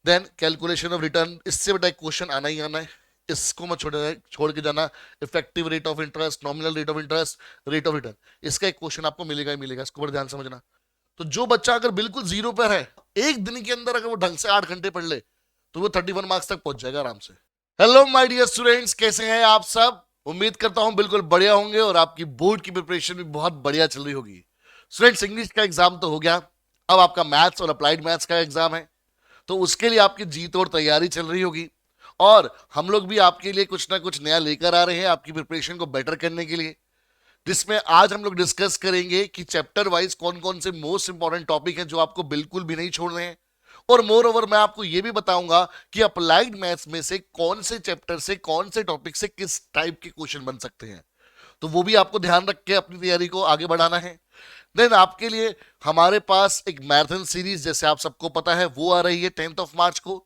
Then calculation of return, इससे बेटा एक क्वेश्चन आना ही आना है, इसको मत छोड़ के जाना। Effective rate of interest, nominal rate of interest, rate of return, इसका एक क्वेश्चन आपको मिलेगा ही मिलेगा, इसको बड़ा ध्यान समझना। तो जो बच्चा अगर बिल्कुल जीरो पर है, एक दिन के अंदर अगर वो ढंग से 8 घंटे पढ़ ले, तो वो 31 मार्क्स तक पहुंच जाएगा आराम से। हेलो माय डियर स्टूडेंट्स, कैसे हैं आप सब? उम्मीद करता हूं बिल्कुल बढ़िया होंगे और आपकी बोर्ड की प्रिपरेशन भी बहुत बढ़िया चल रही होगी। स्टूडेंट्स, इंग्लिश का एग्जाम तो हो गया, अब आपका मैथ्स और अप्लाइड मैथ्स का एग्जाम है, तो उसके लिए आपकी जीत और तैयारी चल रही होगी। और हम लोग भी आपके लिए कुछ ना कुछ नया लेकर आ रहे हैं आपकी प्रिपरेशन को बेटर करने के लिए, जिसमें आज हम लोग डिस्कस करेंगे कि चैप्टर वाइज कौन कौन से मोस्ट इंपॉर्टेंट टॉपिक हैं जो आपको बिल्कुल भी नहीं छोड़ने हैं। और मोर ओवर मैं आपको यह भी बताऊंगा कि अप्लाइड मैथ्स में से कौन से चैप्टर से, कौन से टॉपिक से किस टाइप के क्वेश्चन बन सकते हैं, तो वो भी आपको ध्यान रख के अपनी तैयारी को आगे बढ़ाना है। देन आपके लिए हमारे पास एक मैराथन सीरीज, जैसे आप सबको पता है, वो आ रही है 10 मार्च को।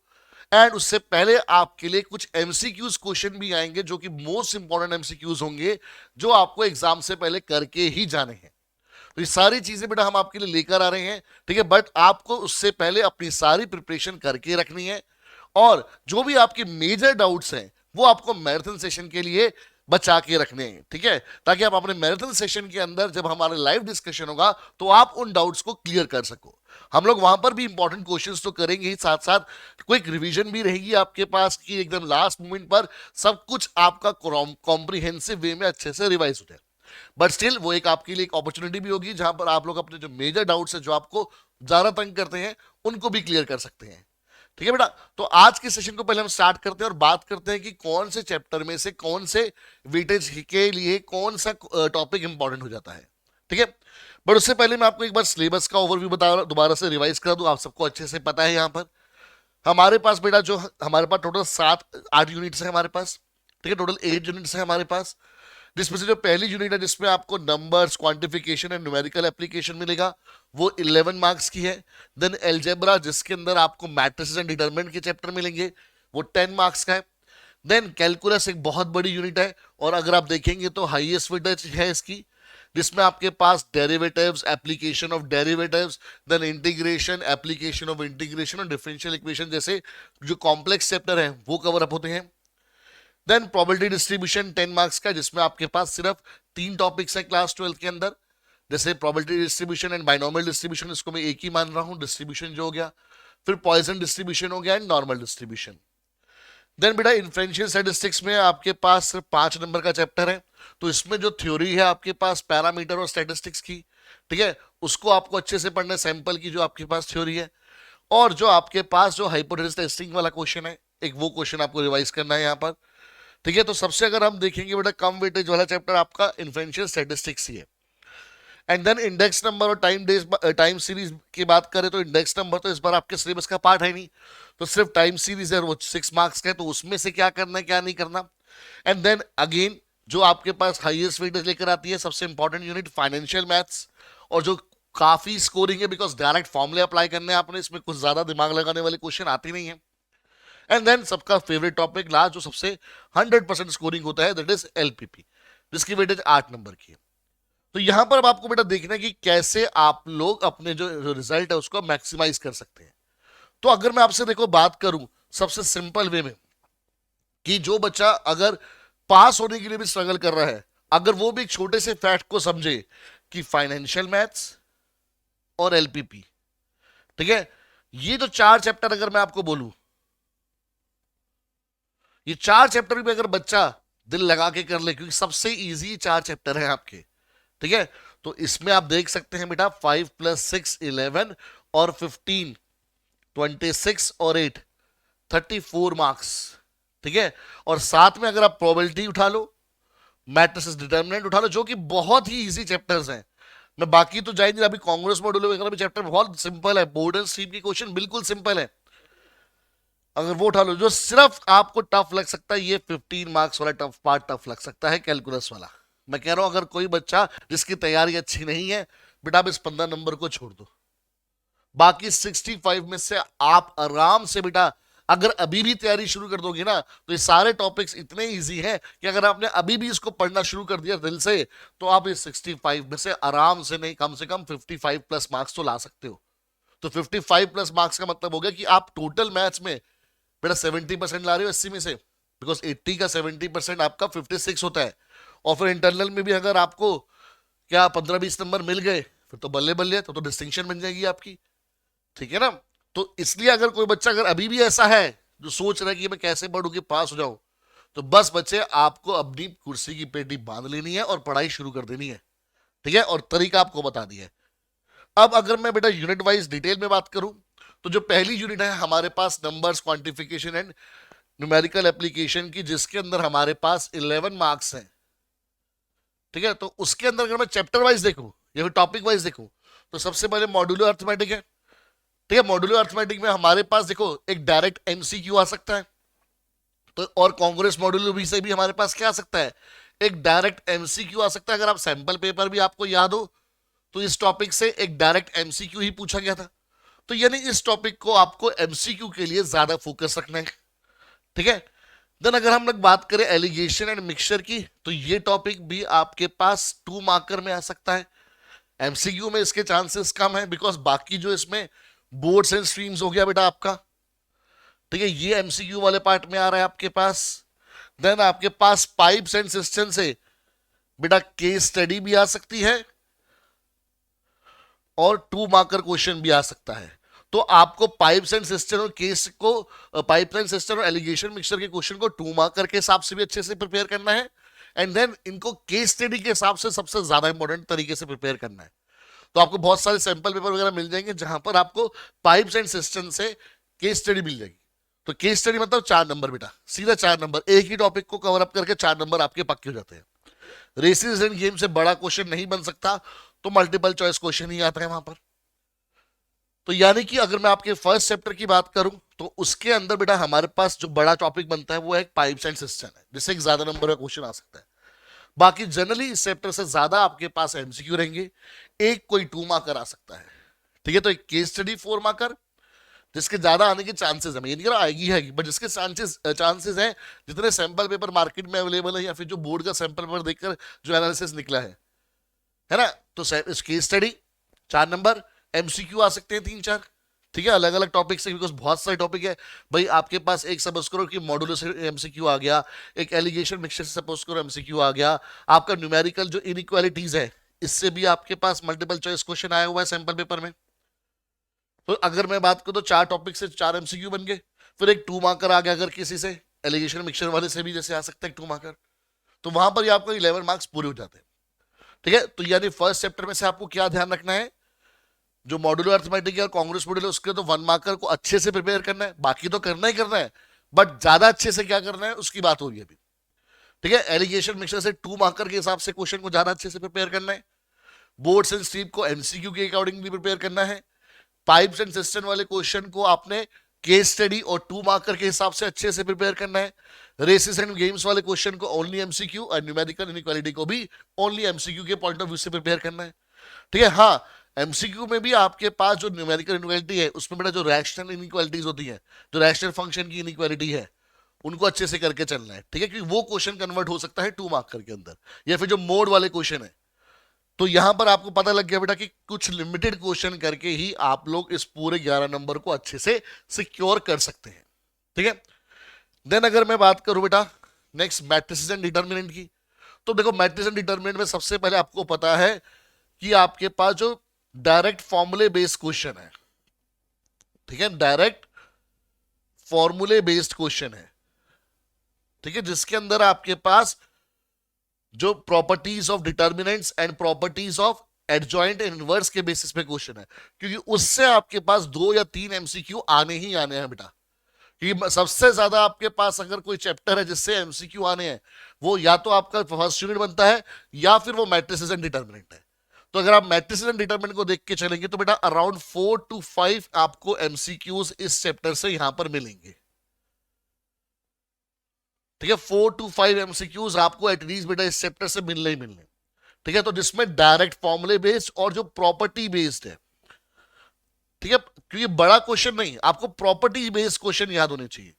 एंड उससे पहले आपके लिए कुछ एमसीक्यूज क्वेश्चन भी आएंगे, जो कि मोस्ट इंपॉर्टेंट एमसीक्यूज होंगे, जो आपको एग्जाम से पहले करके ही जाने हैं। तो ये सारी चीजें बेटा हम आपके लिए लेकर आ रहे हैं, ठीक है। बट आपको उससे पहले अपनी सारी प्रिपरेशन करके रखनी है, और जो भी आपके मेजर डाउट्स हैं वो आपको मैराथन सेशन के लिए बचा के रखने हैं, ठीक है, ताकि आप अपने मैराथन सेशन के अंदर जब हमारा लाइव डिस्कशन होगा तो आप उन डाउट्स को क्लियर कर सको। हम लोग वहां पर भी इंपॉर्टेंट क्वेश्चंस तो करेंगे ही, साथ साथ क्विक रिवीजन भी रहेगी आपके पास, कि एकदम लास्ट मोमेंट पर सब कुछ आपका कॉम्प्रिहेंसिव वे में अच्छे से रिवाइज हो जाए। बट स्टिल वो एक आपके लिए एक अपॉर्चुनिटी भी होगी, जहां पर आप लोग अपने जो मेजर डाउट्स है, जो आपको ज्यादा तंग करते हैं, उनको भी क्लियर कर सकते हैं, ठीक है बेटा। तो आज के सेशन को पहले हम स्टार्ट करते हैं और बात करते हैं कि कौन से चैप्टर में से कौन से वेटेज के लिए कौन सा टॉपिक इंपॉर्टेंट हो जाता है, ठीक है। बट उससे पहले मैं आपको एक बार सिलेबस का ओवरव्यू बता दोबारा से रिवाइज करा दूं, आप सबको अच्छे से पता है। यहाँ पर हमारे पास बेटा जो हमारे पास टोटल 7-8 यूनिट्स है हमारे पास, ठीक है, टोटल 8 यूनिट्स है हमारे पास, जिसमें से जो पहली यूनिट है जिसमें आपको numbers, quantification and numerical application मिलेगा, वो 11 मार्क्स की है। देन एलजेब्रा, जिसके अंदर आपको मैट्रिसेस एंड डिटरमिनेंट के चैप्टर मिलेंगे, वो 10 मार्क्स का है। देन कैलकुलस एक बहुत बड़ी यूनिट है, और अगर आप देखेंगे तो हाईएस्ट वेटेज है इसकी, जिसमें आपके पास derivatives, application of derivatives, then integration, application of integration और डिफरेंशियल इक्वेशन जैसे जो कॉम्प्लेक्स चैप्टर हैं वो कवर अप होते हैं। देन प्रोबेबिलिटी डिस्ट्रीब्यूशन 10 मार्क्स का, जिसमें आपके पास सिर्फ 3 टॉपिक्स हैं क्लास 12 के अंदर, जैसे probability distribution and binomial distribution, इसको मैं एक ही मान रहा हूं, डिस्ट्रीब्यूशन जो हो गया। फिर पॉइजन डिस्ट्रीब्यूशन हो गया एंड नॉर्मल डिस्ट्रीब्यूशन। देन बेटा इन्फ्रेंशियल स्टैटिस्टिक्स में आपके पास सिर्फ 5 नंबर का चैप्टर है, तो इसमें जो थ्योरी है आपके पास पैरामीटर और स्टैटिस्टिक्स की, ठीक है, उसको आपको अच्छे से पढ़ना है, सैंपल की जो आपके पास थ्योरी है। और जो आपके पास जो हाइपोथेसिस टेस्टिंग वाला क्वेश्चन है, एक वो क्वेश्चन आपको रिवाइज करना है यहाँ पर, ठीक है। तो सबसे अगर हम देखेंगे बेटा कम वेटेज वाला चैप्टर आपका इन्फ्रेंशियल स्टैटिस्टिक्स ही है। एंड देन इंडेक्स नंबर और टाइम सीरीज की बात करें तो इंडेक्स नंबर तो इस बार आपके सिलेबस का पार्ट है नहीं, तो सिर्फ टाइम सीरीज है, वो 6 मार्क्स का है, तो उसमें से क्या करना है क्या नहीं करना। एंड देन अगेन जो आपके पास हाईएस्ट वेटेज लेकर आती है सबसे इंपॉर्टेंट यूनिट फाइनेंशियल मैथ्स, और जो काफी स्कोरिंग है, बिकॉज डायरेक्ट फॉर्मूले अप्लाई करने हैं आपने, इसमें कुछ ज्यादा दिमाग लगाने वाले क्वेश्चन आते नहीं है। एंड देन सबका फेवरेट टॉपिक लास्ट जो सबसे 100% स्कोरिंग होता है, दैट इज एलपीपी, जिसकी वेटेज 8 नंबर की है। तो यहां पर अब आपको बेटा देखना है कि कैसे आप लोग अपने जो रिजल्ट है उसको मैक्सिमाइज कर सकते हैं। तो अगर मैं आपसे देखो बात करूं सबसे सिंपल वे में, कि जो बच्चा अगर पास होने के लिए भी स्ट्रगल कर रहा है, अगर वो भी एक छोटे से फैक्ट को समझे कि फाइनेंशियल मैथ्स और एलपीपी, ठीक है, ये जो 4 चैप्टर अगर मैं आपको बोलूं, ये 4 चैप्टर भी अगर बच्चा दिल लगा के कर ले, क्योंकि सबसे इजी 4 चैप्टर है आपके, ठीक है, तो इसमें आप देख सकते हैं बेटा 5 + 6 11 और 15 26 और 8 34 मार्क्स, ठीक है। और साथ में अगर आप प्रोबेबिलिटी उठा लो, मैट्रिसेस डिटरमिनेंट उठा लो, जो कि बहुत ही इजी चैप्टर्स हैं, मैं बाकी तो जाएंगे, अभी कांग्रेस मॉड्यूल वगैरह भी चैप्टर बहुत सिंपल है, बोर्ड एंड स्ट्रीम की क्वेश्चन बिल्कुल सिंपल है, अगर वो उठा लो। जो सिर्फ आपको टफ लग सकता है, ये 15 मार्क्स वाला टफ पार्ट टफ लग सकता है, कैलकुलस वाला। मैं कह रहा हूं अगर कोई बच्चा जिसकी तैयारी अच्छी नहीं है, बेटा आप इस 15 नंबर को छोड़ दो, बाकी 65 में से आप आराम से बेटा अगर अभी भी तैयारी शुरू कर दोगे ना, तो ये सारे टॉपिक्स इतने इजी हैं कि अगर आपने अभी भी इसको पढ़ना शुरू कर दिया दिल से, तो आप इस 65 में से आराम से नहीं, कम से कम 55+ मार्क्स तो ला सकते हो। तो 55 प्लस मार्क्स का मतलब हो गया कि आप टोटल मैथ्स में बेटा 70% ला रहे हो 80 में से, बिकॉज 80 का 70% आपका 56 होता है। और फिर इंटरनल में भी अगर आपको क्या 15-20 नंबर मिल गए फिर तो बल्ले बल्ले, तो डिस्टिंक्शन बन जाएगी आपकी, ठीक है ना। तो इसलिए अगर कोई बच्चा अगर अभी भी ऐसा है जो सोच रहा है कि मैं कैसे पढ़ूं कि पास हो जाऊं, तो बस बच्चे आपको अपनी कुर्सी की पेटी बांध लेनी है और पढ़ाई शुरू कर देनी है, ठीक है। और तरीका आपको बता दिया है। अब अगर मैं बेटा यूनिट वाइज डिटेल में बात करूं, तो जो पहली यूनिट है हमारे पास numbers quantification and numerical application की, जिसके अंदर हमारे पास 11 मार्क्स हैं, ठीक है। तो उसके अंदर अगर मैं चैप्टर वाइज देखूं या फिर टॉपिक वाइज देखूं, तो सबसे पहले मॉड्यूलर अर्थमेटिक है, ठीक है। मॉड्यूलर अर्थमेटिक में हमारे पास देखो एक डायरेक्ट एमसीक्यू आ सकता है, तो और कांग्रेस मॉड्यूलर भी से भी हमारे पास क्या आ सकता है, एक डायरेक्ट एमसीक्यू आ सकता है। अगर आप सैंपल पेपर भी आपको याद हो तो इस टॉपिक से एक डायरेक्ट एमसीक्यू ही पूछा गया था। तो यानी इस टॉपिक को आपको एमसीक्यू के लिए ज्यादा फोकस रखना है, ठीक है। देन अगर हम लोग बात करें एलिगेशन एंड मिक्सचर की, तो ये टॉपिक भी आपके पास 2 मार्कर में आ सकता है। एमसीक्यू में इसके चांसेस कम है, बिकॉज बाकी जो इसमें बोर्ड्स एंड स्ट्रीम्स हो गया बेटा आपका, ठीक है, ये एमसीक्यू वाले पार्ट में आ रहा है आपके पास। देन आपके पास पाइप्स एंड सिस्टम से बेटा केस स्टडी भी आ सकती है और 2 मार्कर क्वेश्चन भी आ सकता है। तो आपको पाइप्स एंड सिस्टम और केस को, पाइप्स एंड सिस्टम और एलिगेशन मिक्सचर के क्वेश्चन को 2 मार्कर के हिसाब से भी अच्छे से प्रिपेयर करना है, एंड देन इनको केस स्टडी के हिसाब से सबसे ज्यादा इंपॉर्टेंट तरीके से प्रिपेयर करना है। तो आपको बहुत सारे सैंपल पेपर वगैरह मिल जाएंगे जहां पर आपको पाइप्स एंड सिस्टम से केस स्टडी मिल जाएगी। तो केस स्टडी मतलब 4 नंबर बेटा, सीधा 4 नंबर, एक ही टॉपिक को कवर अप करके 4 नंबर आपके पक्के हो जाते हैं। रेसिस एंड गेम से बड़ा क्वेश्चन नहीं बन सकता, तो मल्टीपल चॉइस क्वेश्चन ही आता है वहां पर। तो यानी कि अगर मैं आपके फर्स्ट चैप्टर की बात करूं, तो उसके अंदर बेटा हमारे पास जो बड़ा टॉपिक बनता है वो है पाइप्स एंड सिस्टम है, जिससे एक ज्यादा नंबर का क्वेश्चन आ सकता है। बाकी जनरली इस चैप्टर से ज्यादा आपके पास एमसीक्यू रहेंगे, एक कोई 2 मार्कर आ सकता है, ठीक है। तो एक केस स्टडी 4 मार्कर, जिसके ज्यादा आने के चांसेस है, मैं ये नहीं कह रहा आएगी है, बट जिसके चांसेस हैं, जितने सैंपल पेपर मार्केट में अवेलेबल है या फिर जो बोर्ड का सैंपल पेपर देखकर जो एनालिसिस निकला है ना। तो केस स्टडी 4 नंबर, एमसीक्यू आ सकते हैं 3-4, ठीक है, अलग अलग टॉपिक से, बिकॉज बहुत सारे टॉपिक है भाई आपके पास। एक सपोज करो कि मॉड्यूलर से एमसीक्यू आ गया, एक एलिगेशन मिक्सचर से सपोज करो एमसीक्यू आ गया, आपका न्यूमेरिकल जो इनइक्वालिटीज है इससे भी आपके पास मल्टीपल चॉइस क्वेश्चन आया हुआ है सैंपल पेपर में। तो अगर मैं बात करूं तो 4 टॉपिक से 4 एमसीक्यू बन गए, फिर एक 2 मार्कर आ गया अगर किसी से, एलिगेशन मिक्सचर वाले से भी जैसे आ सकता है 2 मार्कर, तो वहां पर ही आपको 11 मार्क्स पूरे हो जाते हैं, ठीक है। तो यानी फर्स्ट चैप्टर में से आपको क्या ध्यान रखना है, जो मॉड्यूलर अर्थमेटिक और कांग्रेस मॉड्यूलर उसके तो 1 मार्कर को अच्छे से प्रिपेयर करना है, बाकी तो करना ही करना है, बट ज्यादा अच्छे से क्या करना है उसकी बात हो रही है अभी, ठीक है। एलिगेशन मिक्सचर से 2 मार्कर के हिसाब से क्वेश्चन को ज्यादा अच्छे से प्रिपेयर करना है, बोर्ड्स एंड स्ट्रीम को एमसीक्यू के अकॉर्डिंग भी प्रिपेयर करना है, पाइप्स एंड सिस्टम वाले क्वेश्चन को आपने केस स्टडी और 2 मार्कर के हिसाब से अच्छे से प्रिपेयर करना है, रेसेस एंड गेम्स वाले क्वेश्चन को ओनली एमसीक्यू और न्यूमेरिकल इनइक्वालिटी को भी ओनली एमसीक्यू के पॉइंट ऑफ व्यू से प्रिपेयर करना है, ठीक है। हाँ, एमसीक्यू में भी आपके पास जो न्यूमेरिकल इनइक्वालिटी है उसमें बेटा जो रैशनल इनइक्वालिटीज होती है, जो रैशनल फंक्शन की इनइक्वालिटी है, उनको अच्छे से करके चलना है, ठीक है, क्योंकि वो क्वेश्चन कन्वर्ट हो सकता है 2 मार्कर के अंदर, या फिर जो मोड वाले क्वेश्चन है। तो यहां पर आपको पता लग गया बेटा कि कुछ लिमिटेड क्वेश्चन करके ही आप लोग इस पूरे 11 नंबर को अच्छे से सिक्योर कर सकते हैं, ठीक है। देन अगर मैं बात करूं बेटा नेक्स्ट मैट्रिसेस एंड डिटर्मिनेंट की, तो देखो मैट्रिसेस एंड डिटर्मिनेंट में सबसे पहले आपको पता है कि आपके पास जो डायरेक्ट फॉर्मूले बेस्ड क्वेश्चन है, ठीक है, डायरेक्ट फॉर्मूले बेस्ड क्वेश्चन है, ठीक है, जिसके अंदर आपके पास जो properties of determinants and properties of adjoint and inverse के बेसिस पे क्वेश्चन है, क्योंकि उससे आपके पास 2 या 3 एमसीक्यू आने ही आने हैं बेटा। कि सबसे ज्यादा आपके पास अगर कोई चैप्टर है जिससे एमसीक्यू आने हैं, वो या तो आपका फर्स्ट यूनिट बनता है या फिर वो मैट्रिसेस एंड डिटर्मिनेंट है। तो अगर आप मैट्रिसेस एंड डिटर्मिनेंट को देख के चलेंगे तो बेटा अराउंड 4 to 5 आपको एमसीक्यूज इस चैप्टर से यहां पर मिलेंगे, ठीक है। 4 to 5 एमसीक्यूज आपको एटलीस्ट बेटा इस चैप्टर से मिलने ही मिलने, ठीक है। तो जिसमें डायरेक्ट फॉर्मूले बेस्ड और जो प्रॉपर्टी बेस्ड है, ठीक है, क्योंकि बड़ा क्वेश्चन नहीं, आपको प्रॉपर्टी बेस्ड क्वेश्चन याद होने चाहिए।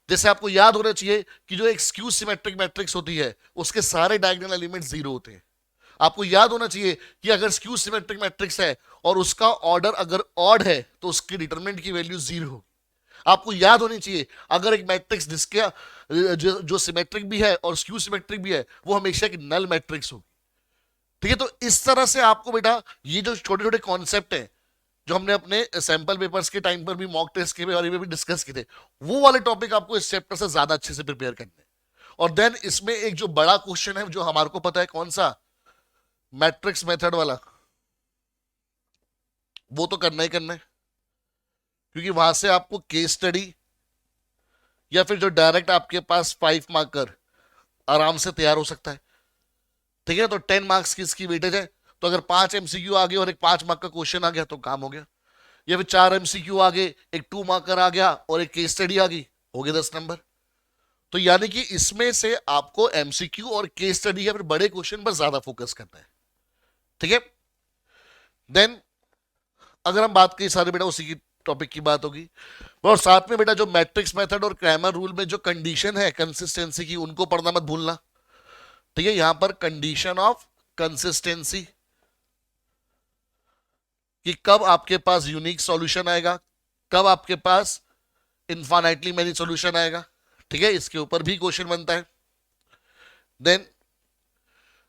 जैसे आपको याद होना चाहिए कि जो एक स्क्यू सिमेट्रिक मैट्रिक्स होती है उसके सारे डायगोनल एलिमेंट 0 होते हैं। आपको याद होना चाहिए कि अगर स्क्यू सिमेट्रिक मैट्रिक्स है और उसका ऑर्डर अगर ऑड है तो उसकी डिटरमिनेंट की वैल्यू 0 होगी। आपको याद होनी चाहिए, अगर एक मैट्रिक्स जिसके जो सिमेट्रिक भी है और स्क्यू सिमेट्रिक भी है, वो हमेशा एक नल मैट्रिक्स होगी। ठीक है, तो इस तरह से आपको बेटा ये जो छोटे छोटे कॉन्सेप्ट हैं जो हमने अपने सैंपल पेपर्स के टाइम पर भी, मॉक टेस्ट के बारे में भी डिस्कस किए थे, वो वाले टॉपिक आपको इस चैप्टर से ज्यादा अच्छे से प्रिपेयर करने हैं। और देन इसमें एक जो बड़ा क्वेश्चन है जो हमारे को पता है कौन सा, मैट्रिक्स मेथड वाला, वो तो करना ही करना है, क्योंकि वहां से आपको केस स्टडी या फिर जो डायरेक्ट आपके पास 5 मार्कर आराम से तैयार हो सकता है। ठीक है, तो 10 मार्क्स की इसकी वेटेज है, तो अगर 5 एमसीक्यू आ गए और एक 5 मार्क का क्वेश्चन आ गया तो काम हो गया। या फिर 4 एमसीक्यू आ गए, एक 2 मार्कर आ गया और एक केस स्टडी आ गई, हो गए 10 नंबर। तो यानी कि इसमें से आपको एमसीक्यू और केस स्टडी या फिर बड़े क्वेश्चन पर ज्यादा फोकस करना है। ठीक है, देन अगर हम बात करें सारे बेटा उसी की टॉपिक की बात होगी, और साथ में बेटा जो मैट्रिक्स मेथड और क्रैमर रूल में जो कंडीशन है कंसिस्टेंसी की, उनको पढ़ना मत भूलना। ठीक है, यहां पर कंडीशन ऑफ कंसिस्टेंसी कि कब आपके पास यूनिक सॉल्यूशन आएगा, कब आपके पास इनफाइनाइटली मेनी सॉल्यूशन आएगा। ठीक है, इसके ऊपर भी क्वेश्चन बनता है। देन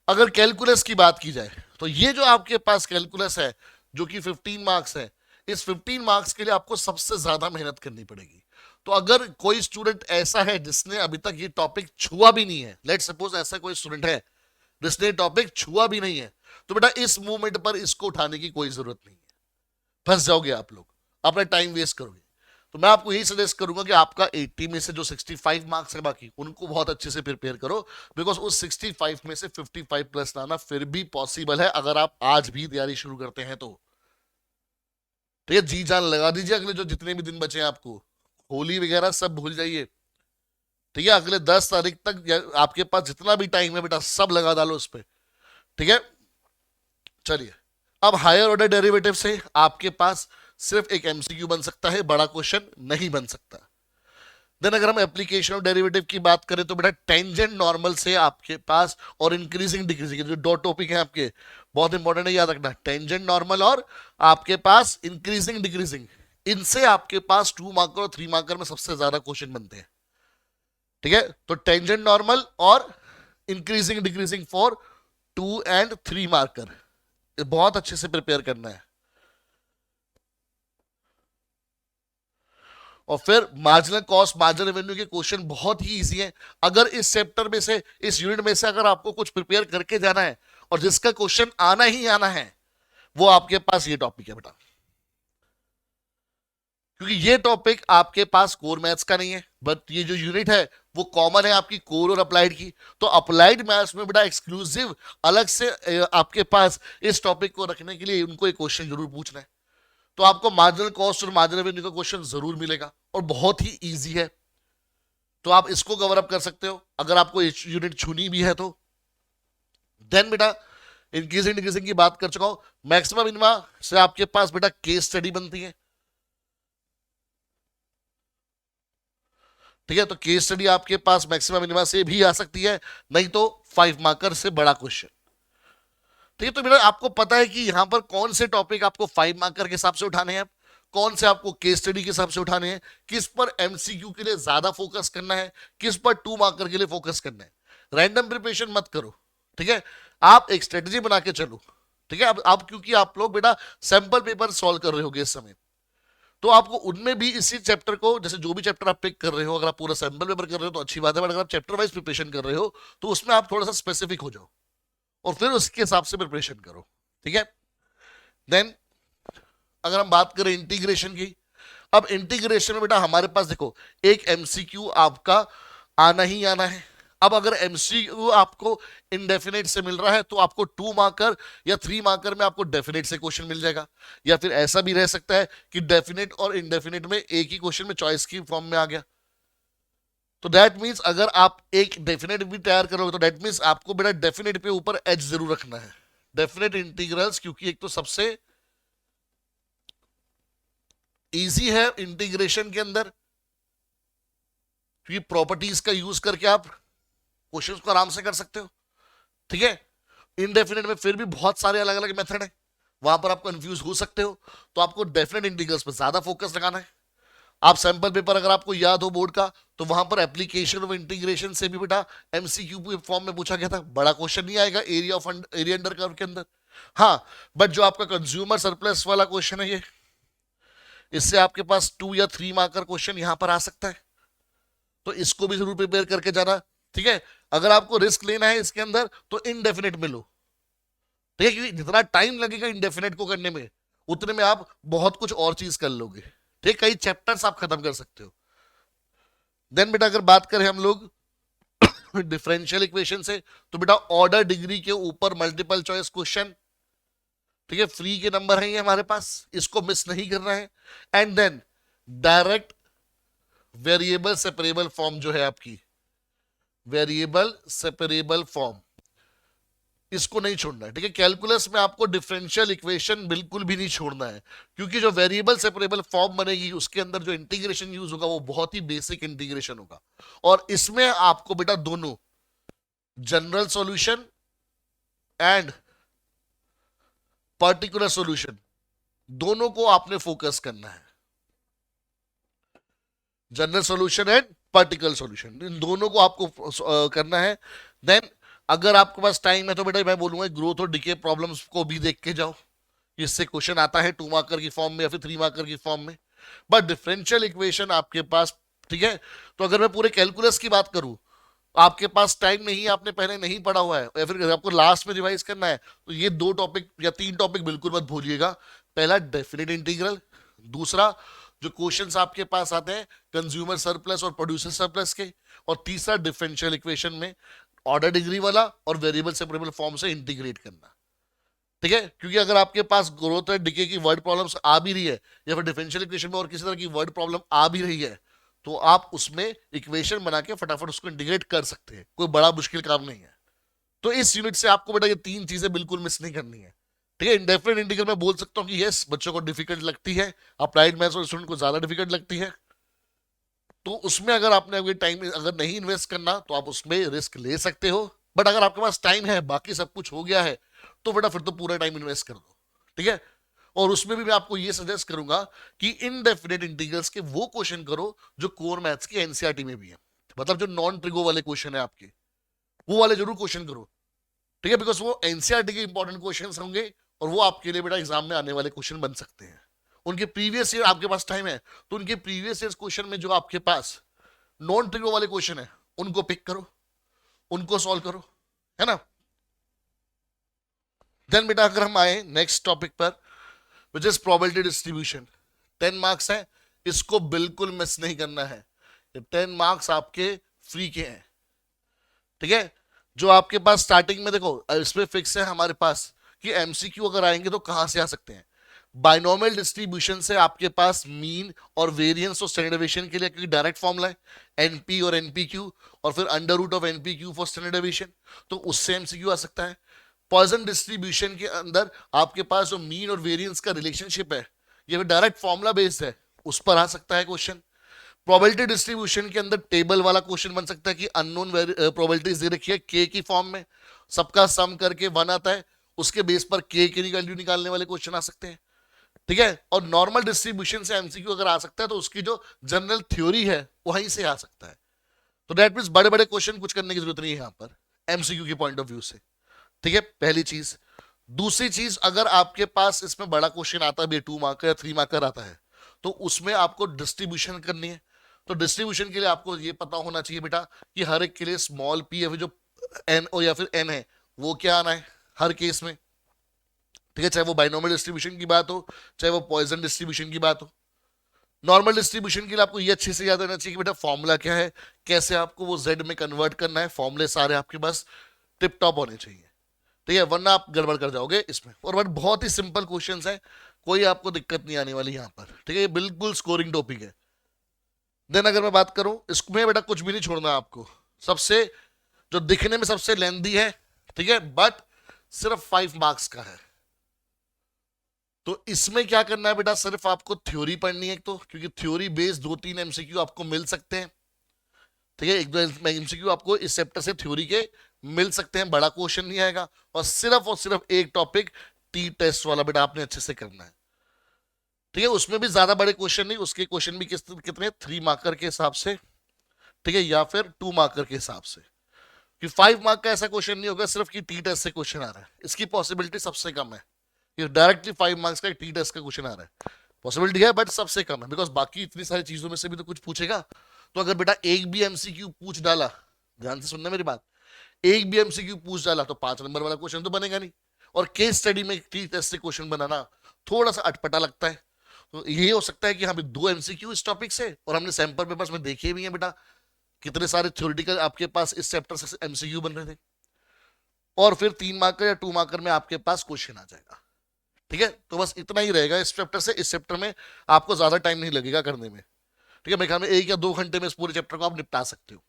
अगर कैलकुलस की बात की जाए तो ये जो आपके पास कैलकुलस है जो कि 15 मार्क्स है, इस 15 मार्क्स के लिए आपको सबसे ज्यादा मेहनत करनी पड़ेगी। तो अगर कोई स्टूडेंट ऐसा है जिसने अभी तक ये टॉपिक छुआ भी नहीं है, लेट सपोज ऐसा कोई स्टूडेंट है जिसने टॉपिक छुआ भी नहीं है, तो बेटा इस मूवमेंट पर इसको उठाने की कोई जरूरत नहीं है, फंस जाओगे आप लोग, अपना टाइम वेस्ट करोगे। तो मैं आपको यही सजेस्ट करूंगा कि आपका 80 में से जो 65 मार्क्स है बाकी, उनको बहुत अच्छे से प्रिपेयर करो, बिकॉज उस 65 में से 55 प्लस लाना फिर भी पॉसिबल है अगर आप आज भी तैयारी शुरू करते हैं तो। ठीक है, जी जान लगा दीजिए, अगले जो जितने भी दिन बचे हैं आपको, होली वगैरह सब भूल जाइए। ठीक है, अगले 10 तारीख तक आपके पास जितना भी टाइम है बेटा सब लगा डालो उस पर। ठीक है, चलिए अब हायर ऑर्डर डेरिवेटिव से आपके पास सिर्फ एक एमसीक्यू बन सकता है, बड़ा क्वेश्चन नहीं बन सकता। देन अगर हम एप्लीकेशन ऑफ डेरिवेटिव की बात करें तो बेटा टेंजेंट नॉर्मल से आपके पास और इंक्रीजिंग डिक्रीजिंग जो दो टॉपिक है आपके, बहुत इंपॉर्टेंट है, याद रखना। टेंजेंट नॉर्मल और आपके पास इंक्रीजिंग डिक्रीजिंग, इनसे आपके पास 2 मार्कर और 3 मार्कर में सबसे ज्यादा क्वेश्चन बनते हैं। ठीक है, तो टेंजेंट नॉर्मल और increasing decreasing for 2 and 3 marker बहुत अच्छे से प्रिपेयर करना है। और फिर मार्जिनल कॉस्ट मार्जिनल रेवेन्यू के क्वेश्चन बहुत ही इजी है। अगर इस चैप्टर में से, इस यूनिट में से अगर आपको कुछ प्रिपेयर करके जाना है और जिसका क्वेश्चन आना ही आना है, वो आपके पास ये टॉपिक है बेटा, क्योंकि ये टॉपिक आपके पास कोर मैथ्स का नहीं है, बट ये जो यूनिट है वो कॉमन है आपकी कोर और अप्लाइड की। तो अप्लाइड मैथ्स में बेटा एक्सक्लूसिव अलग से आपके पास इस टॉपिक को रखने के लिए उनको एक क्वेश्चन जरूर पूछना है। तो आपको मार्जिनल कॉस्ट और मार्जिनल रेवेन्यू का क्वेश्चन जरूर मिलेगा और बहुत ही इजी है, तो आप इसको कवर अप कर सकते हो अगर आपको यूनिट छूनी भी है तो। देन बेटा इंक्रीजिंग डिक्रीजिंग की बात कर चुका हूं, मैक्सिमम मिनिमा से आपके पास बेटा केस स्टडी बनती है। ठीक है, तो केस स्टडी आपके पास मैक्सिमम मिनिमा से भी आ सकती है, नहीं तो 5 मार्कर से बड़ा क्वेश्चन। ठीक है, तो बेटा आपको पता है कि यहां पर कौन से टॉपिक आपको 5 मार्कर के हिसाब से उठाने हैं, कौन से आपको केस स्टडी के हिसाब से उठाने हैं, किस पर एमसीक्यू के लिए ज्यादा फोकस करना है, किस पर 2 मार्कर के लिए फोकस करना है। रैंडम प्रिपरेशन मत करो। ठीक है, आप एक स्ट्रेटेजी बना के चलो। ठीक है, अब क्योंकि आप लोग बेटा सैंपल पेपर सॉल्व कर रहे होगे इस समय, तो आपको उनमें भी इसी चैप्टर को, जैसे जो भी चैप्टर आप पिक कर रहे हो, अगर आप पूरा सैंपल पेपर कर रहे हो तो अच्छी बात है, बट अगर आप चैप्टर वाइज प्रिपरेशन कर रहे हो तो उसमें आप थोड़ा सा स्पेसिफिक हो जाओ और फिर उसके हिसाब से प्रिपरेशन करो। ठीक है, देन अगर हम बात करें इंटीग्रेशन की, अब इंटीग्रेशन में बेटा हमारे पास देखो एक एमसीक्यू आपका आना ही आना है। अब अगर एमसीक्यू आपको इनडेफिनेट से मिल रहा है तो आपको 2 मार्कर या 3 मार्कर में आपको डेफिनेट से क्वेश्चन मिल जाएगा, या फिर ऐसा भी रह सकता है कि डेफिनेट और इनडेफिनेट में एक ही क्वेश्चन में चॉइस की फॉर्म में आ गया। तो दैट मीन्स अगर आप एक डेफिनेट भी तैयार करोगे तो दैट मीन्स आपको बेटा डेफिनेट पे ऊपर एज जरूर रखना है, डेफिनेट इंटीग्रल्स, क्योंकि एक तो सबसे इजी है इंटीग्रेशन के अंदर, क्योंकि प्रॉपर्टीज का यूज करके आप क्वेश्चंस को आराम से कर सकते हो। ठीक है, इनडेफिनेट में फिर भी बहुत सारे अलग अलग मेथड है, वहां पर आप कंफ्यूज हो सकते हो, तो आपको डेफिनेट इंटीग्रल्स पर ज्यादा फोकस लगाना है। आप सैंपल पेपर अगर आपको याद हो बोर्ड का, तो वहां पर एप्लीकेशन ऑफ इंटीग्रेशन से भी बेटा एमसीक्यू फॉर्म में पूछा गया था, बड़ा क्वेश्चन नहीं आएगा एरिया अंडर कर्व के अंदर। हाँ, बट जो आपका कंज्यूमर सरप्लस वाला क्वेश्चन है ये, इससे आपके पास 2 या 3 मार्कर क्वेश्चन यहां पर आ सकता है, तो इसको भी जरूर प्रिपेयर करके जाना। ठीक है, अगर आपको रिस्क लेना है इसके अंदर तो इनडेफिनेट में लो। ठीक है, क्योंकि जितना टाइम लगेगा इनडेफिनेट को करने में, उतने में आप बहुत कुछ और चीज कर लोगे। ठीक, कई चैप्टर्स आप खत्म कर सकते हो। देन बेटा अगर बात करें हम लोग डिफरेंशियल इक्वेशन से, तो बेटा ऑर्डर डिग्री के ऊपर मल्टीपल चॉइस क्वेश्चन, ठीक है, फ्री के नंबर है ये हमारे पास, इसको मिस नहीं करना है। And then direct variable separable form जो है आपकी, वेरिएबल सेपरेबल फॉर्म, इसको नहीं छोड़ना है। ठीक है, कैलकुलस में आपको डिफरेंशियल इक्वेशन बिल्कुल भी नहीं छोड़ना है, क्योंकि जो वेरिएबल सेपरेबल फॉर्म बनेगी उसके अंदर जो इंटीग्रेशन यूज होगा वो बहुत ही बेसिक इंटीग्रेशन होगा। और इसमें आपको बेटा दोनों general solution and particular solution, दोनों को आपने फोकस करना है। General solution and particular solution, इन दोनों को आपको करना है। देन अगर आपके पास टाइम है तो बेटा मैं बोलूंगा ग्रोथ और डिके प्रॉब्लम्स को भी देख के जाओ, इससे क्वेश्चन आता है 2 मार्कर की फॉर्म में या फिर 3 मार्कर की फॉर्म में। बट डिफरेंशियल इक्वेशन आपके पास, ठीक है, तो अगर मैं पूरे कैलकुलस की बात करूं, आपके पास टाइम नहीं, आपने पहले नहीं पढ़ा हुआ है या फिर आपको लास्ट में रिवाइज करना है, तो ये 2 टॉपिक या 3 टॉपिक बिल्कुल मत भूलिएगा। पहला डेफिनेट इंटीग्रल, दूसरा जो क्वेश्चंस आपके पास आते हैं कंज्यूमर सरप्लस और प्रोड्यूसर सरप्लस के, और तीसरा डिफरेंशियल इक्वेशन में ऑर्डर डिग्री वाला और वेरिएबल सेपरेबल फॉर्म से इंटीग्रेट करना। ठीक है, क्योंकि अगर आपके पास ग्रोथ और डिके की वर्ड प्रॉब्लम्स आ भी रही है या फिर डिफरेंशियल इक्वेशन में और किसी तरह की वर्ड प्रॉब्लम आ भी रही है, तो आप उसमें इक्वेशन बना के फटाफट उसको इंटीग्रेट कर सकते हैं, कोई बड़ा मुश्किल काम नहीं है। तो इस यूनिट से आपको बेटा ये 3 चीजें बिल्कुल मिस नहीं करनी है। ठीक है, इंडेफिनेट इंटीग्रल में बोल सकता हूँ कि यस बच्चों को डिफिकल्ट लगती है, अप्लाइड मैथ्स और स्टूडेंट को ज्यादा डिफिकल्ट लगती है, तो उसमें अगर आपने अभी टाइम अगर नहीं इन्वेस्ट करना तो आप उसमें रिस्क ले सकते हो। बट अगर आपके पास टाइम है, बाकी सब कुछ हो गया है, तो बेटा फिर तो पूरा टाइम इन्वेस्ट कर दो। ठीक है, और उसमें भी मैं आपको ये सजेस्ट करूंगा कि इनडेफिनेट इंटीग्रल्स के वो क्वेश्चन करो जो कोर मैथ्स की एनसीईआरटी में भी है, मतलब जो नॉन ट्रिगो वाले क्वेश्चन है आपके, वो वाले जरूर क्वेश्चन करो। ठीक है, बिकॉज वो एनसीईआरटी के इंपॉर्टेंट क्वेश्चन होंगे और वो आपके लिए बेटा एग्जाम में आने वाले क्वेश्चन बन सकते हैं। उनके प्रीवियस ईयर आपके पास टाइम है, तो उनके प्रीवियस ईयर क्वेश्चन में जो आपके पास नॉन ट्रिगो वाले क्वेश्चन है उनको पिक करो, उनको सॉल्व करो, है ना। देन बेटा अगर हम आए नेक्स्ट टॉपिक पर, which is probability distribution, 10 marks है, इसको बिल्कुल मिस नहीं करना है। ये 10 मार्क्स आपके फ्री के हैं। ठीक है, जो आपके पास स्टार्टिंग में देखो इसमें फिक्स है हमारे पास कि एमसीक्यू अगर आएंगे तो कहां से आ सकते हैं, बाइनोमियल डिस्ट्रीब्यूशन से आपके पास मीन और वेरिएंस और स्टैंडर्ड डेविएशन के लिए, क्योंकि डायरेक्ट फॉर्मूला है एनपी और एनपीक्यू, और फिर under root of NPQ for standard deviation, तो उससे एमसीक्यू आ सकता है। पॉइजन डिस्ट्रीब्यूशन के अंदर आपके पास जो मीन और वेरिएंस का रिलेशनशिप है, ये डायरेक्ट फॉर्मूला बेस्ड है, उस पर आ सकता है क्वेश्चन। प्रोबेबिलिटी डिस्ट्रीब्यूशन के अंदर टेबल वाला क्वेश्चन बन सकता है कि अननोन प्रोबेबिलिटीज दे रखी है के की फॉर्म में, सबका सम करके 1 आता है, उसके बेस पर के की वैल्यू निकालने वाले क्वेश्चन आ सकते हैं। ठीक है, और नॉर्मल डिस्ट्रीब्यूशन से एमसीक्यू अगर आ सकता है तो उसकी जो जनरल थ्योरी है वहीं से आ सकता है। तो दैट मींस बड़े बड़े क्वेश्चन कुछ करने की जरूरत नहीं है यहाँ पर एमसीक्यू के पॉइंट ऑफ व्यू से। ठीक है, पहली चीज। दूसरी चीज, अगर आपके पास इसमें बड़ा क्वेश्चन आता है 2 मार्कर या 3 मार्कर आता है, तो उसमें आपको डिस्ट्रीब्यूशन करनी है। तो डिस्ट्रीब्यूशन के लिए आपको ये पता होना चाहिए बेटा कि हर एक के लिए स्मॉल पी या फिर जो एन ओ या फिर एन है वो क्या आना है हर केस में। ठीक है, चाहे वो बाइनोमियल डिस्ट्रीब्यूशन की बात हो, चाहे वो पॉइजन डिस्ट्रीब्यूशन की बात हो। नॉर्मल डिस्ट्रीब्यूशन के लिए आपको ये अच्छे से याद रहना चाहिए कि बेटा फॉर्मूला क्या है, कैसे आपको वो जेड में कन्वर्ट करना है, फॉर्मूले सारे आपके पास टिप टॉप होने चाहिए। ठीक है, वरना आप गड़बड़ कर जाओगे इसमें। और बट बहुत ही सिंपल क्वेश्चंस है, कोई आपको दिक्कत नहीं आने वाली यहाँ पर। ठीक है, ये बिल्कुल स्कोरिंग टॉपिक है। देन अगर मैं बात करूं, इसमें बेटा कुछ भी नहीं छोड़ना आपको, सबसे जो दिखने में सबसे लेंदी है, ठीक है, बट सिर्फ 5 मार्क्स का है। तो इसमें क्या करना है बेटा, सिर्फ आपको थ्योरी पढ़नी है, तो क्योंकि थ्योरी बेस्ड 2-3 एमसीक्यू आपको मिल सकते हैं। ठीक है, 1-2 एमसीक्यू आपको इस चैप्टर से थ्योरी के मिल सकते हैं, बड़ा क्वेश्चन नहीं आएगा। और सिर्फ एक टॉपिक टी टेस्ट वाला बेटा आपने अच्छे से करना है। ठीक है, उसमें भी ज्यादा बड़े क्वेश्चन नहीं, उसके क्वेश्चन भी कितने 3 मार्कर के हिसाब से, ठीक है, या फिर 2 मार्कर के हिसाब से। कि 5 मार्क का ऐसा क्वेश्चन नहीं होगा सिर्फ कि टी टेस्ट से क्वेश्चन आ रहा है, इसकी पॉसिबिलिटी सबसे कम है। ये डायरेक्टली 5 मार्क्स का टी टेस्ट का क्वेश्चन आ रहा है, पॉसिबिलिटी है बट सबसे कम है, बिकॉज बाकी इतनी सारी चीजों में से भी तो कुछ पूछेगा। तो अगर बेटा एक भी एमसीक्यू पूछ डाला, ध्यान से सुनना मेरी बात, एक भी एमसीक्यू पूछ डाला तो 5 नंबर वाला क्वेश्चन तो बनेगा नहीं। और केस स्टडी में टी टेस्ट से क्वेश्चन बनाना थोड़ा सा अटपटा लगता है। तो ये हो सकता है कि हाँ 2 एमसीक्यू इस टॉपिक से, और हमने सैंपल पेपर्स में देखे भी हैं बेटा कितने सारे थ्योरेटिकल आपके पास इस चैप्टर से एमसीक्यू बन रहे थे, और फिर 3 मार्कर या 2 मार्कर में आपके पास क्वेश्चन आ जाएगा। ठीक है, तो बस इतना ही रहेगा इस चैप्टर से। इस चैप्टर में आपको ज्यादा टाइम नहीं लगेगा करने में। ठीक है, मेरे ख्याल में 1 या 2 घंटे में इस पूरे चैप्टर को आप निपटा सकते हो।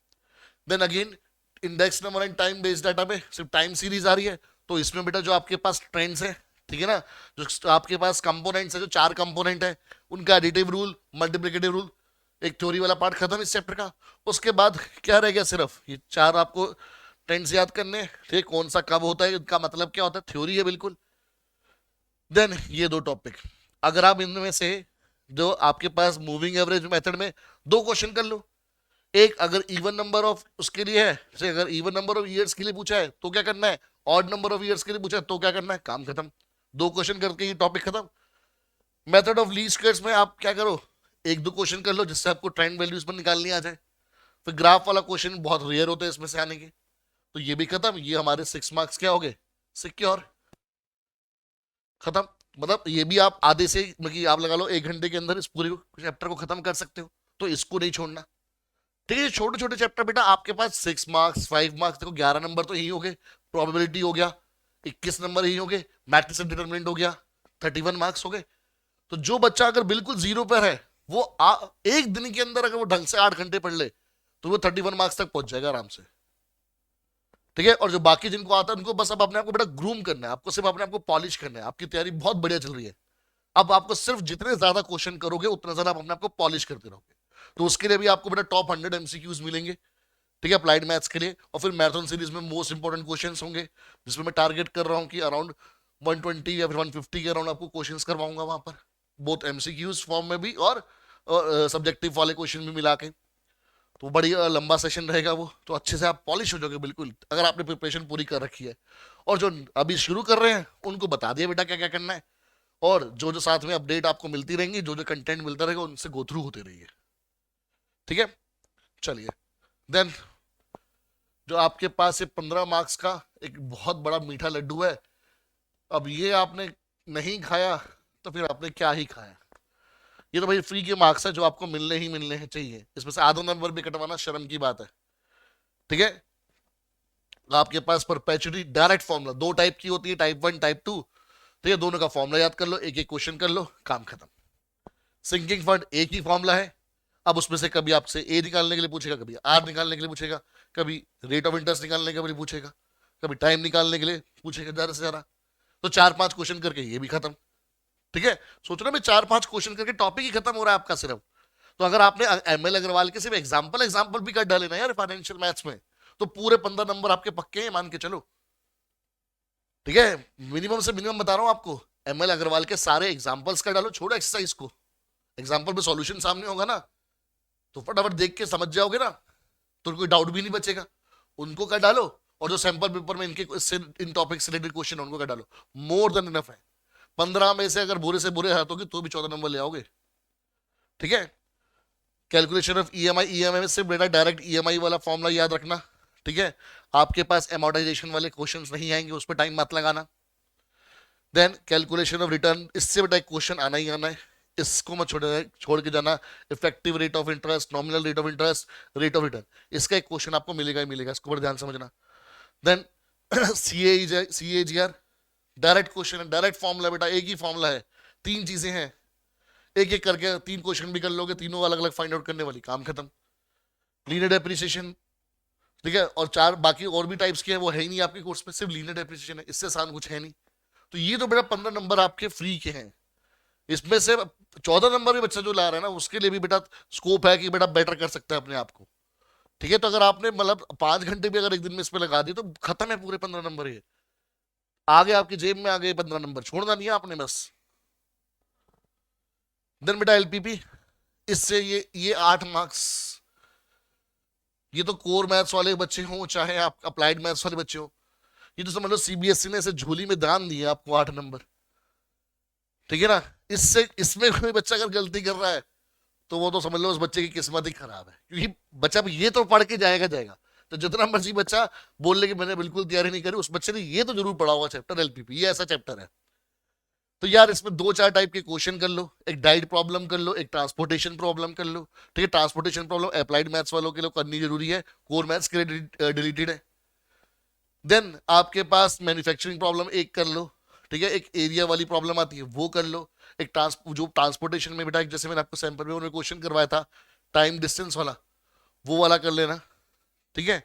Then again index number and time based data में सिर्फ टाइम सीरीज आ रही है, तो इसमें बेटा जो आपके पास ट्रेंड्स है, ठीक है ना, जो आपके पास कंपोनेंट्स है, जो 4 कंपोनेंट है, उनका एडिटिव रूल, मल्टीप्लिकेटिव रूल, एक थ्योरी वाला पार्ट खत्म इस चैप्टर का। उसके बाद क्या रह गया, सिर्फ ये 4 आपको ट्रेंड्स याद करने, ठीक, कौन सा कब होता है, इनका मतलब क्या होता है, थ्योरी है बिल्कुल। देन ये 2 टॉपिक, अगर आप इनमें से जो आपके पास मूविंग एवरेज मेथड में 2 क्वेश्चन कर लो, एक अगर इवन नंबर ऑफ उसके लिए है, जैसे अगर इवन नंबर ऑफ ईयर्स के लिए पूछा है तो क्या करना है, ऑड नंबर ऑफ ईयर्स के लिए पूछा है तो क्या करना है, काम खत्म। 2 क्वेश्चन करके ये टॉपिक खत्म। मेथड ऑफ लीस्ट स्क्वायर्स में आप क्या करो, 1-2 क्वेश्चन कर लो जिससे आपको ट्रेंड वैल्यूज पर निकालनी आ जाए। फिर ग्राफ वाला क्वेश्चन बहुत रेयर होता है इसमें से आने के, तो ये भी खत्म। ये हमारे 6 मार्क्स क्या हो गए, सिक्योर, खत्म। मतलब ये भी आप आधे से मतलब आप लगा लो 1 घंटे के अंदर इस पूरे चैप्टर को खत्म कर सकते हो, तो इसको नहीं छोड़ना। ठीक है, छोटे छोटे चैप्टर बेटा आपके पास 6 मार्क्स 5 मार्क्स, देखो 11 नंबर तो यही हो गए, प्रोबेबिलिटी हो गया 21 नंबर यही हो गए, मैट्रिक्स एंड डिटरमिनेंट हो गया 31 मार्क्स हो गए। तो जो बच्चा अगर बिल्कुल जीरो पर है वो एक दिन के अंदर अगर वो ढंग से 8 घंटे पढ़ ले तो वो 31 मार्क्स तक पहुंच जाएगा आराम से। ठीक है, और जो बाकी जिनको आता है उनको बस अब अपने आप को बेटा ग्रूम करना है, आपको सिर्फ अपने आप को पॉलिश करना है। आपकी तैयारी बहुत बढ़िया चल रही है, अब आपको सिर्फ जितने ज्यादा क्वेश्चन करोगे उतना ज्यादा आप अपने आप को पॉलिश करते रहोगे। तो उसके लिए भी आपको बेटा टॉप 100 एमसीक्यूज मिलेंगे, ठीक है, अप्लाइड मैथ्स के लिए। और फिर मैराथन सीरीज में मोस्ट इंपोर्टेंट क्वेश्चंस होंगे, जिसमें मैं टारगेट कर रहा हूँ कि अराउंड 120 या फिर 150 के अराउंड आपको क्वेश्चंस करवाऊंगा वहां पर, बोथ एमसीक्यूज फॉर्म में भी और सब्जेक्टिव वाले क्वेश्चन भी मिला के। तो बड़ी लंबा सेशन रहेगा वो, तो अच्छे से आप पॉलिश हो जाओगे बिल्कुल, अगर आपने प्रिपरेशन पूरी कर रखी है। और जो अभी शुरू कर रहे हैं उनको बता दिया बेटा क्या क्या करना है, और जो जो साथ में अपडेट आपको मिलती रहेंगी, जो जो कंटेंट मिलता रहेगा उनसे गो थ्रू होते रहिए। ठीक है, चलिए। देन जो आपके पास ये 15 मार्क्स का एक बहुत बड़ा मीठा लड्डू है, अब ये आपने नहीं खाया तो फिर आपने क्या ही खाया। ये तो भाई फ्री के मार्क्स है जो आपको मिलने ही मिलने हैं चाहिए, इसमें से आधा नंबर भी कटवाना शर्म की बात है। ठीक है, आपके पास परपेचुअली डायरेक्ट फॉर्मूला 2 टाइप की होती है, टाइप 1 टाइप 2। तो ये दोनों का फॉर्मूला याद कर लो, एक एक क्वेश्चन कर लो, काम खत्म। सिंकिंग फंड एक ही फॉर्मूला है, अब उसमें से कभी आपसे ए निकालने के लिए पूछेगा, कभी आर निकालने के लिए पूछेगा, कभी रेट ऑफ इंटरेस्ट निकालने के लिए पूछेगा, कभी टाइम निकालने के लिए पूछेगा ज्यादा से ज्यादा। तो 4-5 क्वेश्चन करके ये भी खत्म। ठीक है, सोच रहे मैं 4-5 क्वेश्चन करके टॉपिक ही खत्म हो रहा है आपका सिर्फ। तो अगर आपने एमएल अग्रवाल के सिर्फ एग्जाम्पल एग्जाम्पल भी कर डाले ना यार फाइनेंशियल मैथ्स में, तो पूरे 15 नंबर आपके पक्के हैं, मान के चलो। ठीक है, मिनिमम से मिनिमम बता रहा हूं आपको, एमएल अग्रवाल के सारे एग्जाम्पल्स का डालो, छोड़ो एक्सरसाइज को, एग्जाम्पल पे सॉल्यूशन सामने होगा ना, तो फटाफट देख के समझ जाओगे ना, तो कोई डाउट भी नहीं बचेगा। उनको कर डालो, और जो सैंपल पेपर में इनके इन टॉपिक से रिलेटेड क्वेश्चन उनको कर डालो, मोर देन इनफ है। 15 में से अगर बुरे से बुरे हाथों तो भी 14 नंबर ले आओगे। ठीक है, कैलकुलेशन ऑफ ईएमआई, ईएमआई में सिर्फ बेटा डायरेक्ट ईएमआई वाला फॉर्मूला याद रखना। ठीक है, आपके पास एमोर्टाइजेशन वाले क्वेश्चंस नहीं आएंगे, उस पर टाइम मत लगाना। देन कैलकुलेशन ऑफ रिटर्न, इससे बेटा एक क्वेश्चन आना ही आना है, इसको मत छोड़ के जाना। Effective rate of interest, nominal rate of interest, rate of return, इसका एक क्वेश्चन आपको मिलेगा ही मिलेगा, इसको बड़ा ध्यान समझना। देन सीएजीआर डायरेक्ट क्वेश्चन है, डायरेक्ट फॉर्मूला बेटा, एक ही फॉर्मूला है, 3 चीजें हैं, एक एक करके 3 क्वेश्चन भी कर लोगे, तीनों अलग अलग फाइंड आउट करने वाली, काम खत्म। लीनियर डेप्रिसिएशन, ठीक है, और 4 बाकी और भी टाइप्स के हैं, वो है ही नहीं आपके कोर्स में, सिर्फ लीनियर डेप्रिसिएशन है, इससे आसान कुछ है नहीं। तो ये तो बेटा 15 नंबर आपके फ्री के हैं, इसमें से 14 नंबर भी बच्चा जो ला रहा है ना उसके लिए भी बेटा स्कोप है कि बेटा बेटर कर सकता है अपने आप को। ठीक है, तो अगर आपने मतलब 5 घंटे भी अगर एक दिन में इस पे लगा दी तो खत्म है पूरे 15 नंबर ये। आगे आपकी जेब में आ गए 15 नंबर, छोड़ना नहीं है आपने बस। देन बेटा एलपीपी, इससे ये 8 मार्क्स। ये तो कोर मैथ्स वाले बच्चे हों चाहे आप अप्लाइड मैथ्स वाले बच्चे हो, ये तो समझ लो सीबीएसई ने ऐसे झोली में दान दिए आपको 8 नंबर। ठीक है ना। इससे इसमें कोई बच्चा अगर गलती कर रहा है तो वो तो समझ लो उस बच्चे की किस्मत ही खराब है, क्योंकि बच्चा अब ये तो पढ़ के जाएगा जाएगा। तो जितना मर्जी बच्चा बोल ले कि मैंने बिल्कुल तैयारी नहीं करी, उस बच्चे ने ये तो जरूर पढ़ा होगा चैप्टर एलपीपी, ये ऐसा चैप्टर है। तो यार इसमें 2-4 टाइप के क्वेश्चन कर लो, एक डाइट प्रॉब्लम कर लो, एक ट्रांसपोर्टेशन प्रॉब्लम कर लो। ठीक है, ट्रांसपोर्टेशन प्रॉब्लम अप्लाइड मैथ्स वालों के लिए करनी जरूरी है, कोर मैथ्स के लिए डिलीटेड है। देन आपके पास मैन्युफैक्चरिंग प्रॉब्लम एक कर लो। ठीक है, एक एरिया वाली प्रॉब्लम आती है वो कर लो। एक जो ट्रांसपोर्टेशन में बेटा, जैसे मैंने आपको सैंपल में उन्होंने क्वेश्चन करवाया था टाइम डिस्टेंस वाला, वो वाला कर लेना। ठीक है।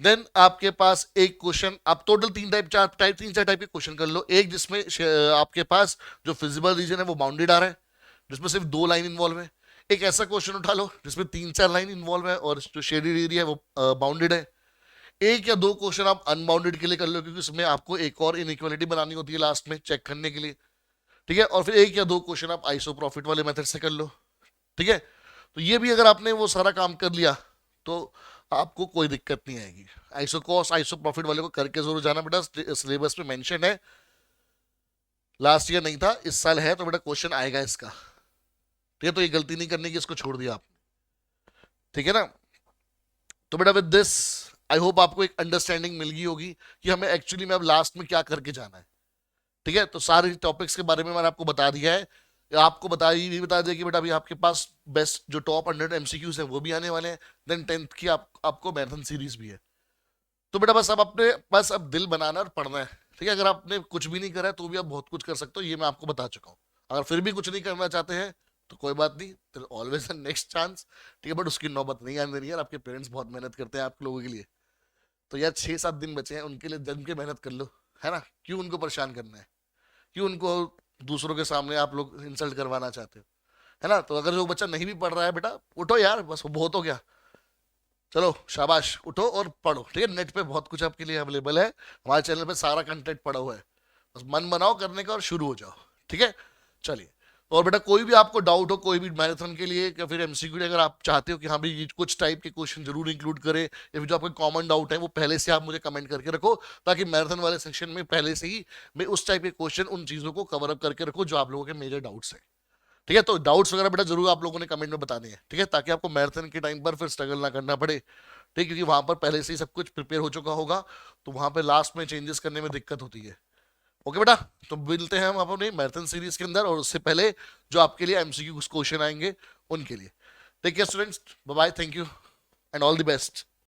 देन आपके पास एक क्वेश्चन, आप टोटल 3-4 टाइप के क्वेश्चन कर लो। एक जिसमें आपके पास जो फिजिबल रीजन है वो बाउंडेड आ रहा है, जिसमें सिर्फ 2 लाइन इन्वॉल्व है। एक ऐसा क्वेश्चन उठा लो जिसमें 3-4 लाइन इन्वॉल्व है और जो शेडेड एरिया है वो बाउंडेड है। एक या दो क्वेश्चन आप अनबाउंडेड के लिए कर लो, क्योंकि उसमें आपको एक और इनइक्वालिटी बनानी होती है लास्ट में चेक करने के लिए। ठीक है, और फिर एक या दो क्वेश्चन आप आइसो प्रॉफिट वाले मेथड से कर लो। ठीक है, तो ये भी अगर आपने वो सारा काम कर लिया तो आपको कोई दिक्कत नहीं आएगी। आइसो कॉस्ट आइसो प्रॉफिट वाले को करके जरूर जाना बेटा, सिलेबस में मेंशन है। लास्ट ईयर नहीं था, इस साल है, तो बेटा क्वेश्चन आएगा इसका। ठीक है, तो ये गलती नहीं करने की, इसको छोड़ दिया आप। ठीक है ना। तो बेटा विद दिस आई होप आपको एक अंडरस्टैंडिंग मिल गई होगी कि हमें एक्चुअली में अब लास्ट में क्या करके जाना है। ठीक है, तो सारे टॉपिक्स के बारे में मैंने आपको बता दिया है। आपको बता दिया कि बेटा अभी आपके पास बेस्ट जो टॉप 100 MCQs है वो भी आने वाले हैं। देन 10th की आपको मैराथन सीरीज भी है। तो बेटा बस अब अपने बस अब दिल बनाना और पढ़ना है। ठीक है, अगर आपने कुछ भी नहीं करा है तो भी आप बहुत कुछ कर सकते हो, ये मैं आपको बता चुका हूँ। अगर फिर भी कुछ नहीं करना चाहते हैं तो कोई बात नहीं, तो ऑलवेज अ नेक्स्ट चांस। ठीक है, बट उसकी नौबत नहीं आने देनी यार, आपके पेरेंट्स बहुत मेहनत करते हैं आप लोगों के लिए। तो यार 6-7 दिन बचे हैं, उनके लिए जम के मेहनत कर लो, है ना। क्यों उनको परेशान करना है, क्यों उनको दूसरों के सामने आप लोग इंसल्ट करवाना चाहते हो, है ना। तो अगर जो बच्चा नहीं भी पढ़ रहा है बेटा, उठो यार, बस वो बहुत हो गया। चलो शाबाश, उठो और पढ़ो। ठीक है, नेट पे बहुत कुछ आपके लिए अवेलेबल है, हमारे चैनल पे सारा कंटेंट पड़ा हुआ है। बस मन बनाओ करने का और शुरू हो जाओ। ठीक है, चलिए। और बेटा कोई भी आपको डाउट हो कोई भी मैराथन के लिए या फिर एमसीक्यू के लिए, अगर आप चाहते हो कि हाँ भाई ये कुछ टाइप के क्वेश्चन जरूर इंक्लूड करें, या फिर जो आपको कॉमन डाउट है वो पहले से आप मुझे कमेंट करके रखो, ताकि मैराथन वाले सेक्शन में पहले से ही मैं उस टाइप के क्वेश्चन उन चीज़ों को कवर अप करके रखूँ जो आप लोगों के मेजर डाउट्स हैं। ठीक है, तो डाउट्स वगैरह बेटा जरूर आप लोगों ने कमेंट में बताने हैं। ठीक है, ताकि आपको मैराथन के टाइम पर फिर स्ट्रगल ना करना पड़े। ठीक, क्योंकि वहां पर पहले से ही सब कुछ प्रिपेयर हो चुका होगा, तो वहां पे लास्ट में चेंजेस करने में दिक्कत होती है। ओके बेटा, तो मिलते हैं हम अपने मैराथन सीरीज के अंदर, और उससे पहले जो आपके लिए एमसीक्यू क्वेश्चन आएंगे उनके लिए। Take care students, bye bye, thank you and all the best.